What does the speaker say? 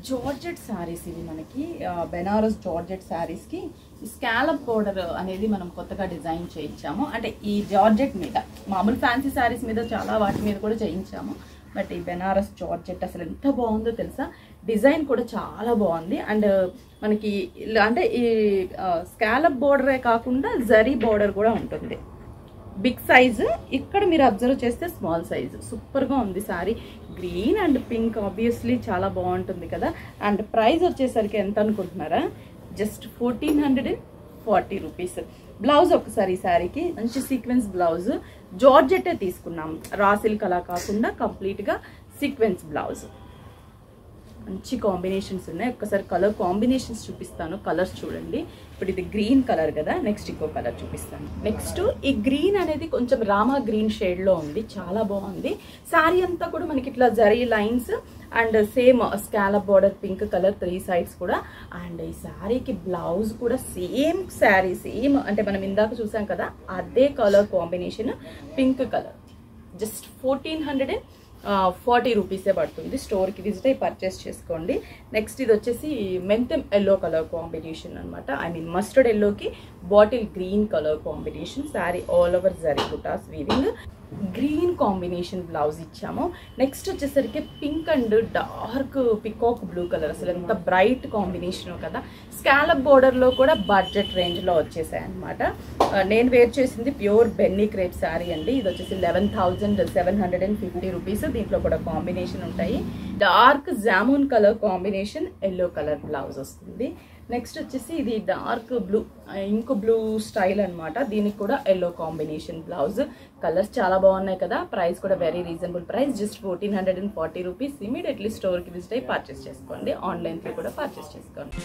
Georgette saris ఇవి మనకి Banaras georgette శారీస్కి స్కాలప్ బోర్డర్ అనేది మనం కొత్తగా డిజైన్ చేయించాము. అంటే ఈ జార్జెట్ మీద మామూలు ఫ్యాన్సీ శారీస్ మీద చాలా వాటి మీద కూడా చేయించాము. బట్ ఈ బెనారస్ జార్జెట్ అసలు ఎంత బాగుందో తెలుసా, డిజైన్ కూడా చాలా బాగుంది. అండ్ మనకి అంటే ఈ స్కాలప్ బోర్డరే కాకుండా జరీ బోర్డర్ కూడా ఉంటుంది. బిగ్ సైజు, ఇక్కడ మీరు అబ్జర్వ్ చేస్తే స్మాల్ సైజు. సూపర్గా ఉంది sari. Green and pink obviously చాలా బాగుంటుంది కదా. అండ్ ప్రైస్ వచ్చేసరికి ఎంత అనుకుంటున్నారా, జస్ట్ 1440 రూపీస్. బ్లౌజ్ ఒకసారి ఈ శారీకి మంచి సీక్వెన్స్ బ్లౌజ్, జార్జెట్టే తీసుకున్నాం, రా సిల్క్ అలా కాకుండా కంప్లీట్గా సీక్వెన్స్ బ్లౌజ్. మంచి కాంబినేషన్స్ ఉన్నాయి. ఒక్కసారి కలర్ కాంబినేషన్స్ చూపిస్తాను. కలర్స్ చూడండి. ఇప్పుడు ఇది గ్రీన్ కలర్ కదా, నెక్స్ట్ ఇంకో కలర్ చూపిస్తాను. నెక్స్ట్ ఈ గ్రీన్ అనేది కొంచెం రామా గ్రీన్ షేడ్లో ఉంది, చాలా బాగుంది. శారీ అంతా కూడా మనకి ఇట్లా zari lines and same scallop border pink colour 3 sides కూడా. అండ్ ఈ శారీకి బ్లౌజ్ కూడా సేమ్ శారీ సేమ్, అంటే మనం ఇందాక చూసాం కదా అదే colour combination, pink colour. Just 1440 రూపీసే పడుతుంది. స్టోర్కి విజిట్ అయ్యి పర్చేస్ చేసుకోండి. నెక్స్ట్ ఇది వచ్చేసి మెంతెం ఎల్లో కలర్ కాంబినేషన్ అనమాట. ఐ మీన్ మస్టర్డ్ ఎల్లోకి bottle green colour combination. Sari all over zari butas weaving. Green combination blouse ఇచ్చాము. నెక్స్ట్ వచ్చేసరికి pink and dark peacock blue colour. అసలు ఎంత బ్రైట్ కాంబినేషన్ కదా. స్కాలప్ బోర్డర్లో కూడా బడ్జెట్ రేంజ్లో వచ్చేసాయి అనమాట. నేను వేర్ చేసింది ప్యూర్ బెన్నీ క్రేప్ శారీ అండి. ఇది వచ్చేసి 11,750 రూపీస్. దీంట్లో కూడా కాంబినేషన్ ఉంటాయి. Dark jamun colour combination, yellow colour blouse వస్తుంది. నెక్స్ట్ వచ్చేసి ఇది dark blue, ink blue style అనమాట. దీనికి కూడా ఎల్లో కాంబినేషన్ బ్లౌజ్. కలర్స్ చాలా బాగున్నాయి కదా. ప్రైస్ కూడా very reasonable price, just 1440 rupees. Immediately స్టోర్కి విజిట్ అయ్యి పర్చేస్ చేసుకోండి. ఆన్లైన్ త్రూ కూడా పర్చేస్ చేసుకోండి.